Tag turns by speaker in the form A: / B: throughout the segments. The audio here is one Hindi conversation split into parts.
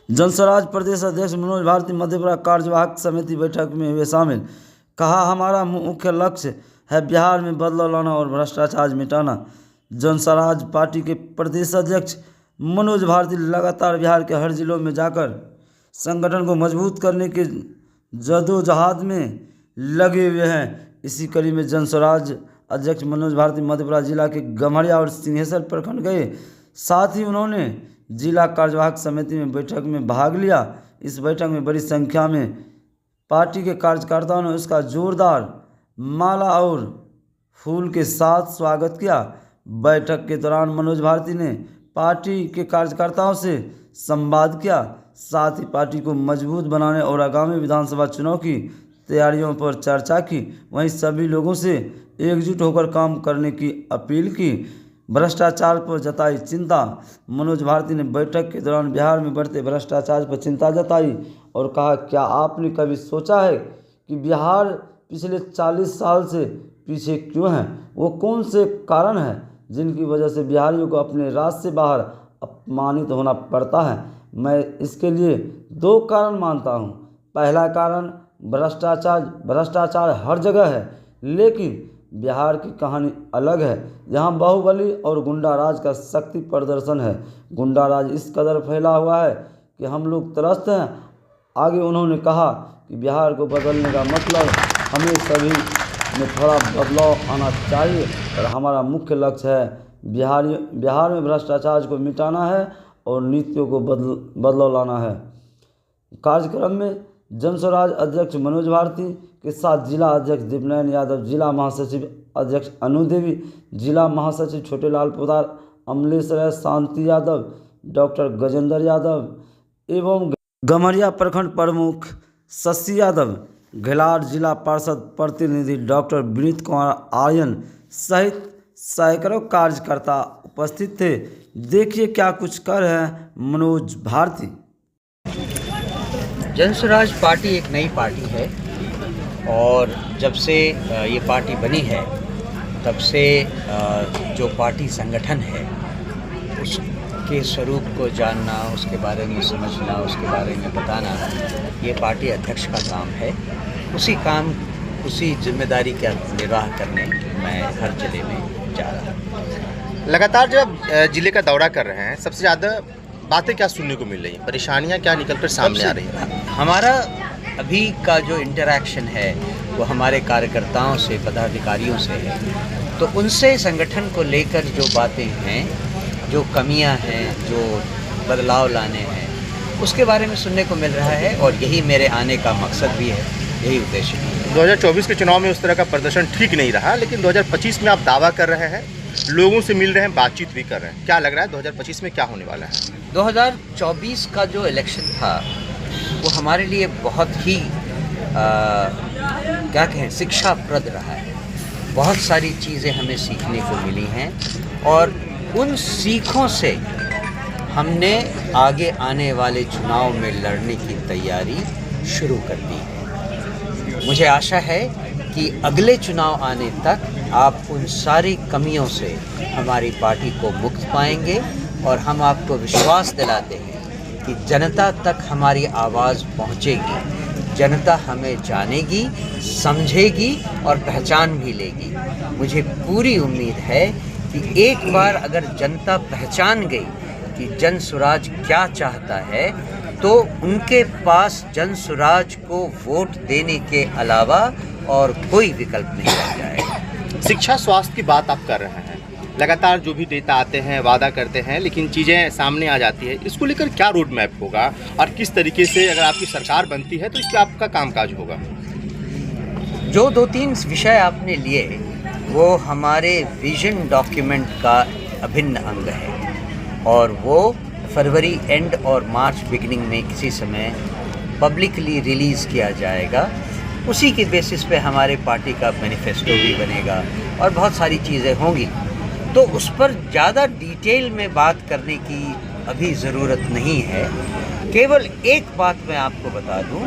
A: जनस्वराज प्रदेश अध्यक्ष मनोज भारती मधेपुरा कार्यवाहक समिति बैठक में हुए शामिल। कहा, हमारा मुख्य लक्ष्य है बिहार में बदलाव लाना और भ्रष्टाचार मिटाना। जनस्वराज पार्टी के प्रदेश अध्यक्ष मनोज भारती लगातार बिहार के हर जिलों में जाकर संगठन को मजबूत करने के जदोजहद में लगे हुए हैं। इसी कड़ी में जनस्वराज अध्यक्ष मनोज भारती मधेपुरा जिला के गम्हरिया और सिंहेश्वर प्रखंड गए। साथ ही उन्होंने जिला कार्यवाहक समिति में बैठक में भाग लिया। इस बैठक में बड़ी संख्या में पार्टी के कार्यकर्ताओं ने उसका जोरदार माला और फूल के साथ स्वागत किया। बैठक के दौरान मनोज भारती ने पार्टी के कार्यकर्ताओं से संवाद किया, साथ ही पार्टी को मजबूत बनाने और आगामी विधानसभा चुनाव की तैयारियों पर चर्चा की। वहीं सभी लोगों से एकजुट होकर काम करने की अपील की। भ्रष्टाचार पर जताई चिंता। मनोज भारती ने बैठक के दौरान बिहार में बढ़ते भ्रष्टाचार पर चिंता जताई और कहा, क्या आपने कभी सोचा है कि बिहार पिछले 40 साल से पीछे क्यों है? वो कौन से कारण हैं जिनकी वजह से बिहारियों को अपने राज्य से बाहर अपमानित होना पड़ता है? मैं इसके लिए 2 कारण मानता हूँ। पहला कारण भ्रष्टाचार हर जगह है, लेकिन बिहार की कहानी अलग है। यहाँ बाहुबली और गुंडा राज का शक्ति प्रदर्शन है। गुंडा राज इस कदर फैला हुआ है कि हम लोग त्रस्त हैं। आगे उन्होंने कहा कि बिहार को बदलने का मतलब हमें सभी में थोड़ा बदलाव आना चाहिए और हमारा मुख्य लक्ष्य है बिहार में भ्रष्टाचार को मिटाना है और नीतियों को बदलाव लाना है। कार्यक्रम में जनस्वराज अध्यक्ष मनोज भारती के साथ जिला अध्यक्ष दीपनयन यादव, जिला महासचिव अध्यक्ष अनु देवी, जिला महासचिव छोटेलाल पोदार, अमलेश राय, शांति यादव, डॉक्टर गजेंद्र यादव एवं गम्हरिया प्रखंड प्रमुख शशि यादव, घेलार जिला पार्षद प्रतिनिधि डॉक्टर विनीत कुमार आर्यन सहित सैकड़ों कार्यकर्ता उपस्थित थे। देखिए क्या कुछ कर रहे हैं मनोज भारती।
B: जनस्वराज पार्टी एक नई पार्टी है और जब से ये पार्टी बनी है तब से जो पार्टी संगठन है उसके स्वरूप को जानना, उसके बारे में समझना, उसके बारे में बताना ये पार्टी अध्यक्ष का काम है। उसी जिम्मेदारी का निर्वाह करने मैं हर जिले में जा रहा हूँ।
C: लगातार जब जिले का दौरा कर रहे हैं, सबसे ज़्यादा बातें क्या सुनने को मिल रही हैं, परेशानियां क्या निकल कर सामने आ रही हैं?
B: हमारा अभी का जो इंटरैक्शन है वो हमारे कार्यकर्ताओं से, पदाधिकारियों से है, तो उनसे संगठन को लेकर जो बातें हैं, जो कमियां हैं, जो बदलाव लाने हैं, उसके बारे में सुनने को मिल रहा है और यही मेरे आने का मकसद भी है, यही उद्देश्य है।
C: 2024 के चुनाव में उस तरह का प्रदर्शन ठीक नहीं रहा, लेकिन 2025 में आप दावा कर रहे हैं, लोगों से मिल रहे हैं, बातचीत भी कर रहे हैं। क्या लग रहा है 2025 में क्या होने वाला है?
B: 2024 का जो इलेक्शन था वो हमारे लिए बहुत ही क्या कहें, शिक्षाप्रद रहा है। बहुत सारी चीज़ें हमें सीखने को मिली हैं और उन सीखों से हमने आगे आने वाले चुनाव में लड़ने की तैयारी शुरू कर दी है। मुझे आशा है कि अगले चुनाव आने तक आप उन सारी कमियों से हमारी पार्टी को मुक्त पाएंगे और हम आपको विश्वास दिलाते हैं कि जनता तक हमारी आवाज़ पहुंचेगी, जनता हमें जानेगी, समझेगी और पहचान भी लेगी। मुझे पूरी उम्मीद है कि एक बार अगर जनता पहचान गई कि जनस्वराज क्या चाहता है तो उनके पास जनस्वराज को वोट देने के अलावा और कोई विकल्प नहीं रह जाएगा।
C: शिक्षा, स्वास्थ्य की बात आप कर रहे हैं, लगातार जो भी नेता आते हैं वादा करते हैं, लेकिन चीज़ें सामने आ जाती है। इसको लेकर क्या रोड मैप होगा और किस तरीके से अगर आपकी सरकार बनती है तो इस पर आपका कामकाज होगा?
B: जो 2-3 विषय आपने लिए वो हमारे विजन डॉक्यूमेंट का अभिन्न अंग है और वो फरवरी एंड और मार्च बिगिनिंग में किसी समय पब्लिकली रिलीज़ किया जाएगा। उसी के बेसिस पे हमारे पार्टी का मैनिफेस्टो भी बनेगा और बहुत सारी चीज़ें होंगी, तो उस पर ज़्यादा डिटेल में बात करने की अभी ज़रूरत नहीं है। केवल एक बात मैं आपको बता दूं,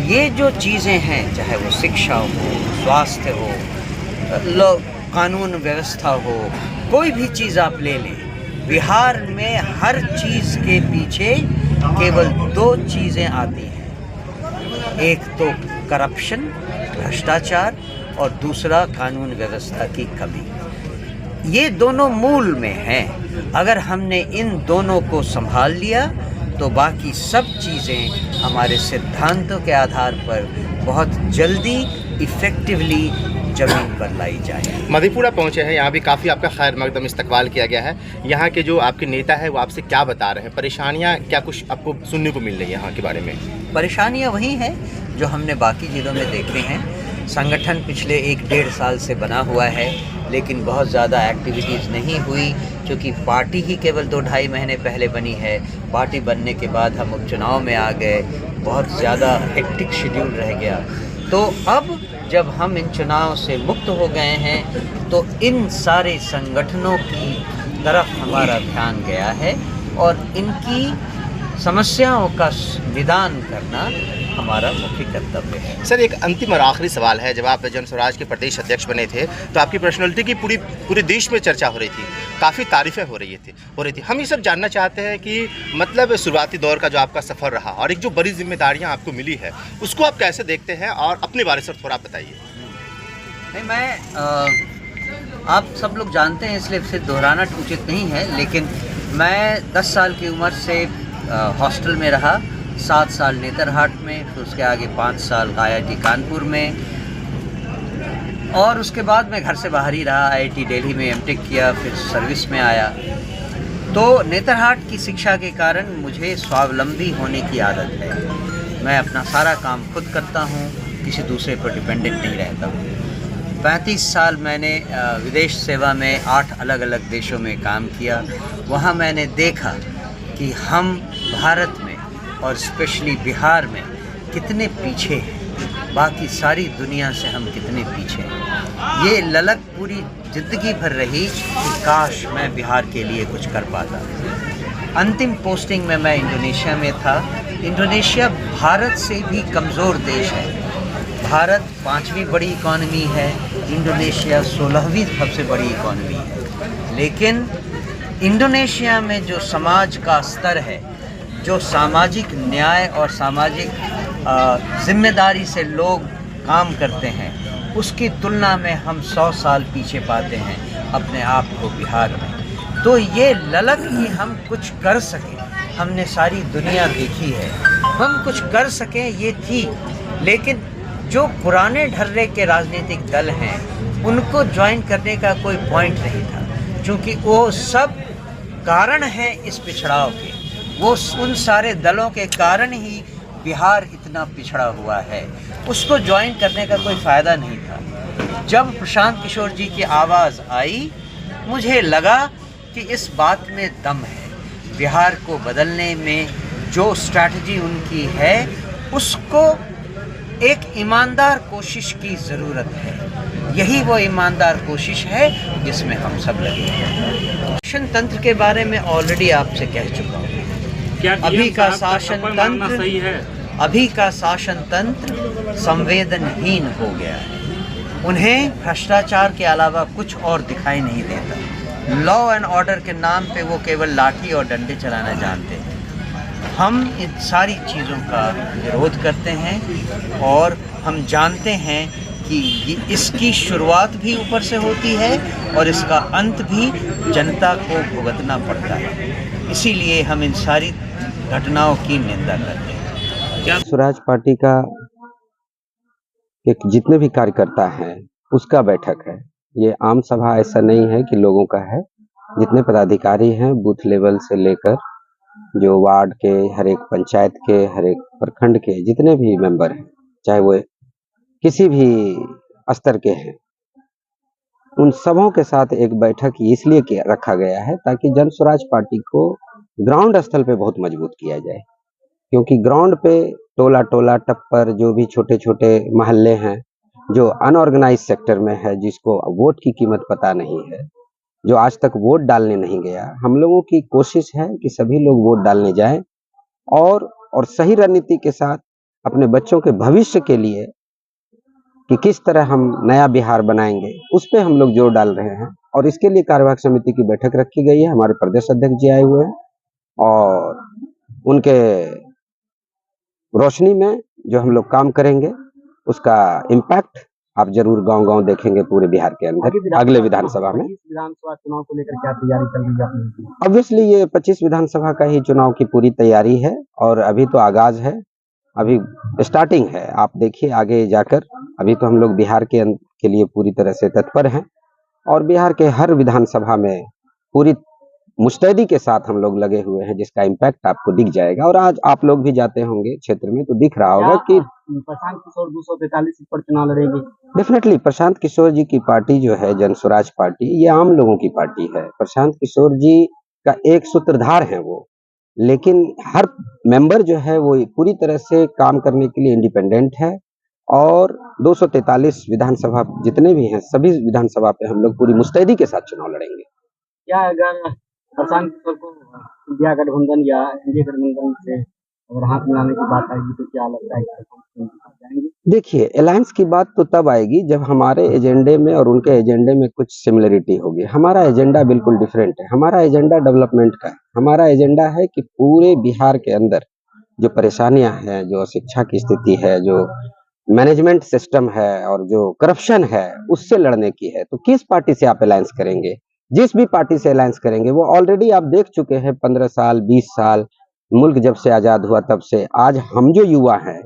B: ये जो चीज़ें हैं, चाहे वो शिक्षा हो, स्वास्थ्य हो, कानून व्यवस्था हो, कोई भी चीज़ आप ले लें, बिहार में हर चीज़ के पीछे केवल दो चीज़ें आती हैं, एक तो करप्शन, भ्रष्टाचार, और दूसरा कानून व्यवस्था की कमी। ये दोनों मूल में हैं। अगर हमने इन दोनों को संभाल लिया तो बाकी सब चीज़ें हमारे सिद्धांतों के आधार पर बहुत जल्दी इफ़ेक्टिवली ज़मीन पर लाई जाए।
C: मधेपुरा पहुंचे हैं, यहाँ भी काफ़ी आपका खैर मकदम इस्तकबाल किया गया है। यहाँ के जो आपके नेता है वो आपसे क्या बता रहे हैं, परेशानियाँ क्या कुछ आपको सुनने को मिल रही है यहाँ के बारे में?
B: परेशानियाँ वही हैं जो हमने बाकी जिलों में देखे हैं। संगठन पिछले 1-1.5 साल से बना हुआ है, लेकिन बहुत ज़्यादा एक्टिविटीज़ नहीं हुई, क्योंकि पार्टी ही केवल 2-2.5 महीने पहले बनी है। पार्टी बनने के बाद हम उपचुनाव में आ गए, बहुत ज़्यादा हेक्टिक शेड्यूल रह गया। तो अब जब हम इन चुनाव से मुक्त हो गए हैं तो इन सारे संगठनों की तरफ हमारा ध्यान गया है और इनकी समस्याओं का निदान करना हमारा मुख्य कर्तव्य है।
C: सर, एक अंतिम और आखिरी सवाल है। जब आप जन स्वराज के प्रदेश अध्यक्ष बने थे तो आपकी पर्सनैलिटी की पूरे देश में चर्चा हो रही थी, काफ़ी तारीफ़ें हो रही थी। हम ये सब जानना चाहते हैं कि मतलब शुरुआती दौर का जो आपका सफ़र रहा और एक जो बड़ी जिम्मेदारियां आपको मिली है उसको आप कैसे देखते हैं, और अपने बारे से थोड़ा बताइए।
B: नहीं, मैं आप सब लोग जानते हैं इसलिए फिर दोहराना उचित नहीं है, लेकिन मैं 10 साल की उम्र से हॉस्टल में रहा, 7 साल नेतरहाट में, फिर उसके आगे 5 साल IIT कानपुर में, और उसके बाद मैं घर से बाहर ही रहा। IIT दिल्ली में एमटेक किया, फिर सर्विस में आया। तो नेतरहाट की शिक्षा के कारण मुझे स्वावलंबी होने की आदत है। मैं अपना सारा काम खुद करता हूँ, किसी दूसरे पर डिपेंडेंट नहीं रहता हूँ। 35 साल मैंने विदेश सेवा में 8 अलग अलग देशों में काम किया। वहाँ मैंने देखा कि हम भारत में और स्पेशली बिहार में कितने पीछे हैं, बाकी सारी दुनिया से हम कितने पीछे हैं। ये ललक पूरी ज़िंदगी भर रही कि काश मैं बिहार के लिए कुछ कर पाता। अंतिम पोस्टिंग में मैं इंडोनेशिया में था। इंडोनेशिया भारत से भी कमज़ोर देश है। भारत 5वीं बड़ी इकॉनमी है, इंडोनेशिया 16वीं सबसे बड़ी इकॉनमी है। लेकिन इंडोनेशिया में जो समाज का स्तर है, जो सामाजिक न्याय और सामाजिक जिम्मेदारी से लोग काम करते हैं, उसकी तुलना में हम 100 साल पीछे पाते हैं अपने आप को बिहार में। तो ये ललक कि हम कुछ कर सकें, हमने सारी दुनिया देखी है, हम कुछ कर सकें ये थी। लेकिन जो पुराने ढर्रे के राजनीतिक दल हैं उनको ज्वाइन करने का कोई पॉइंट नहीं था, क्योंकि वो सब कारण हैं इस पिछड़ाव के। वो उन सारे दलों के कारण ही बिहार इतना पिछड़ा हुआ है, उसको ज्वाइन करने का कोई फ़ायदा नहीं था। जब प्रशांत किशोर जी की आवाज़ आई, मुझे लगा कि इस बात में दम है। बिहार को बदलने में जो स्ट्रैटेजी उनकी है, उसको एक ईमानदार कोशिश की ज़रूरत है। यही वो ईमानदार कोशिश है जिसमें हम सब लगे हैं। शासन तंत्र के बारे में ऑलरेडी आपसे कह चुका हूँ। अभी का शासन तंत्र संवेदनहीन हो गया है। उन्हें भ्रष्टाचार के अलावा कुछ और दिखाई नहीं देता। लॉ एंड ऑर्डर के नाम पे वो केवल लाठी और डंडे चलाना जानते हैं। हम इन सारी चीज़ों का विरोध करते हैं और हम जानते हैं कि इसकी शुरुआत भी ऊपर से होती है और इसका अंत भी जनता को भुगतना पड़ता है। इसीलिए हम इन सारी घटनाओं की निंदा करते हैं।
D: स्वराज पार्टी का एक जितने भी कार्यकर्ता हैं उसका बैठक है। ये आम सभा ऐसा नहीं है कि लोगों का है। जितने पदाधिकारी हैं बूथ लेवल से लेकर जो वार्ड के, हर एक पंचायत के, हर एक प्रखंड के जितने भी मेंबर हैं, चाहे वो किसी भी स्तर के हैं, उन सबों के साथ एक बैठक इसलिए रखा गया है ताकि जन स्वराज पार्टी को ग्राउंड स्तर पे बहुत मजबूत किया जाए। क्योंकि ग्राउंड पे टोला टोला टप्पर जो भी छोटे छोटे मोहल्ले हैं, जो अनऑर्गेनाइज सेक्टर में है, जिसको वोट की कीमत पता नहीं है, जो आज तक वोट डालने नहीं गया, हम लोगों की कोशिश है कि सभी लोग वोट डालने जाएं और सही रणनीति के साथ अपने बच्चों के भविष्य के लिए कि किस तरह हम नया बिहार बनाएंगे, उस पे हम लोग जोर डाल रहे हैं। और इसके लिए कार्यवाहक समिति की बैठक रखी गई है। हमारे प्रदेश अध्यक्ष जी आए हुए हैं और उनके रोशनी में जो हम लोग काम करेंगे उसका इम्पैक्ट आप जरूर गांव-गांव देखेंगे पूरे बिहार के अंदर अगले विधानसभा में।
E: विधानसभा चुनाव को लेकर क्या तैयारी चल रही है आपकी?
D: ऑब्वियसली ये 25 विधानसभा का ही चुनाव की पूरी तैयारी है और अभी तो आगाज है, अभी स्टार्टिंग है। आप देखिए आगे जाकर, अभी तो हम लोग बिहार के लिए पूरी तरह से तत्पर हैं और बिहार के हर विधानसभा में पूरी मुस्तैदी के साथ हम लोग लगे हुए हैं, जिसका इम्पैक्ट आपको दिख जाएगा। और आज आप लोग भी जाते होंगे क्षेत्र में तो दिख रहा होगा कि
E: प्रशांत किशोर 243 सीट पर चुनाव लड़ेंगे।
D: डेफिनेटली प्रशांत किशोर जी की पार्टी जो है जन स्वराज पार्टी, ये आम लोगों की पार्टी है। प्रशांत किशोर जी का एक सूत्रधार है वो, लेकिन हर मेंबर जो है वो पूरी तरह से काम करने के लिए इंडिपेंडेंट है और 243 विधानसभा जितने भी हैं सभी विधानसभा पे हम लोग पूरी मुस्तैदी के साथ चुनाव लड़ेंगे।
E: क्या अगर प्रशांत किशोर को इंडिया गठबंधन या एनडीए गठबंधन से अगर हाथ मिलाने की बात आएगी तो क्या लगता है कि जाएंगे?
D: देखिए अलायंस की बात तो तब आएगी जब हमारे एजेंडे में और उनके एजेंडे में कुछ सिमिलरिटी होगी। हमारा एजेंडा बिल्कुल डिफरेंट है। हमारा एजेंडा डेवलपमेंट का है। हमारा एजेंडा है कि पूरे बिहार के अंदर जो परेशानियां हैं, जो शिक्षा की स्थिति है, जो मैनेजमेंट सिस्टम है और जो करप्शन है, उससे लड़ने की है। तो किस पार्टी से आप अलायंस करेंगे? जिस भी पार्टी से अलायंस करेंगे वो ऑलरेडी आप देख चुके हैं 15 साल 20 साल मुल्क जब से आजाद हुआ तब से आज हम जो युवा हैं,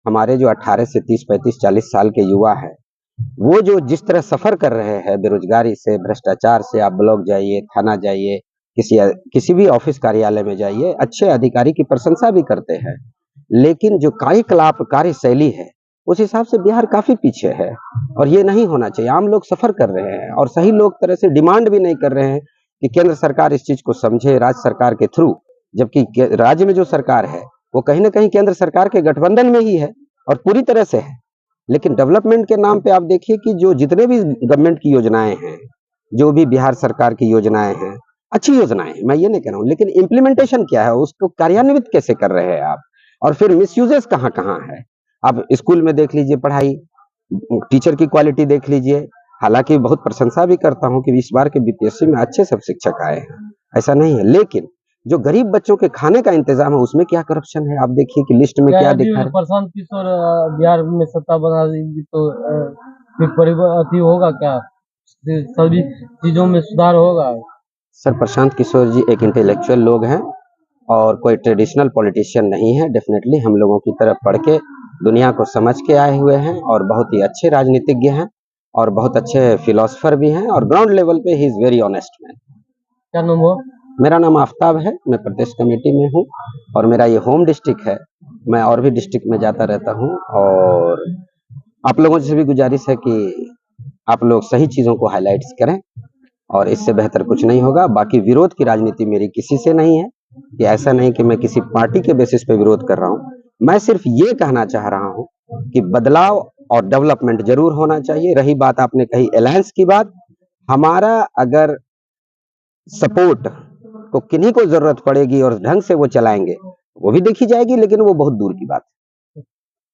D: हमारे जो 18 से 30 35 40 साल के युवा हैं, वो जो जिस तरह सफर कर रहे हैं बेरोजगारी से, भ्रष्टाचार से, आप ब्लॉक जाइए, थाना जाइए, किसी भी ऑफिस कार्यालय में जाइए, अच्छे अधिकारी की प्रशंसा भी करते हैं, लेकिन जो कार्यकलाप कार्यशैली है उस हिसाब से बिहार काफी पीछे है और ये नहीं होना चाहिए। आम लोग सफर कर रहे हैं और सही लोग तरह से डिमांड भी नहीं कर रहे हैं कि केंद्र सरकार इस चीज को समझे राज्य सरकार के थ्रू, जबकि राज्य में जो सरकार है वो कहीं ना कहीं केंद्र सरकार के गठबंधन में ही है और पूरी तरह से है। लेकिन डेवलपमेंट के नाम पे आप देखिए कि जो जितने भी गवर्नमेंट की योजनाएं हैं, जो भी बिहार सरकार की योजनाएं हैं, अच्छी योजनाएं हैं, मैं ये नहीं कह रहा हूँ, लेकिन इम्प्लीमेंटेशन क्या है, उसको कार्यान्वित कैसे कर रहे हैं आप, और फिर मिसयूजेस कहाँ कहाँ है। आप स्कूल में देख लीजिए पढ़ाई, टीचर की क्वालिटी देख लीजिए। हालांकि बहुत प्रशंसा भी करता हूं कि इस बार के बीपीएससी में अच्छे सब शिक्षक आए हैं, ऐसा नहीं है, लेकिन जो गरीब बच्चों के खाने का इंतजाम है उसमें क्या करप्शन है। आप देखिए कि लिस्ट में क्या दिखा है।
E: प्रशांत किशोर बिहार में सत्ता बना देगी तो परिवर्तन होगा क्या, सभी चीजों में सुधार होगा?
D: सर प्रशांत किशोर जी एक इंटेलेक्चुअल लोग हैं और कोई ट्रेडिशनल पॉलिटिशियन नहीं है। डेफिनेटली हम लोगों की तरफ पढ़ के दुनिया को समझ के आए हुए हैं और बहुत ही अच्छे राजनीतिज्ञ हैं और बहुत अच्छे फिलोसफर भी हैं और ग्राउंड लेवल पे he is very honest man.
E: क्या नाम हुआ?
D: मेरा नाम आफ्ताब है, मैं प्रदेश कमेटी में हूँ और मेरा ये होम डिस्ट्रिक्ट है। मैं और भी डिस्ट्रिक्ट में जाता रहता हूँ और आप लोगों से भी गुजारिश है कि आप लोग सही चीजों को हाईलाइट्स करें और इससे बेहतर कुछ नहीं होगा। बाकी विरोध की राजनीति मेरी किसी से नहीं है, कि ऐसा नहीं कि मैं किसी पार्टी के बेसिस पे विरोध कर रहा हूँ। मैं सिर्फ ये कहना चाह रहा हूँ कि बदलाव और डेवलपमेंट जरूर होना चाहिए। रही बात आपने कही अलायंस की बात, हमारा अगर सपोर्ट को किन्हीं को जरूरत पड़ेगी और ढंग से वो चलाएंगे वो भी देखी जाएगी, लेकिन वो बहुत दूर की बात है।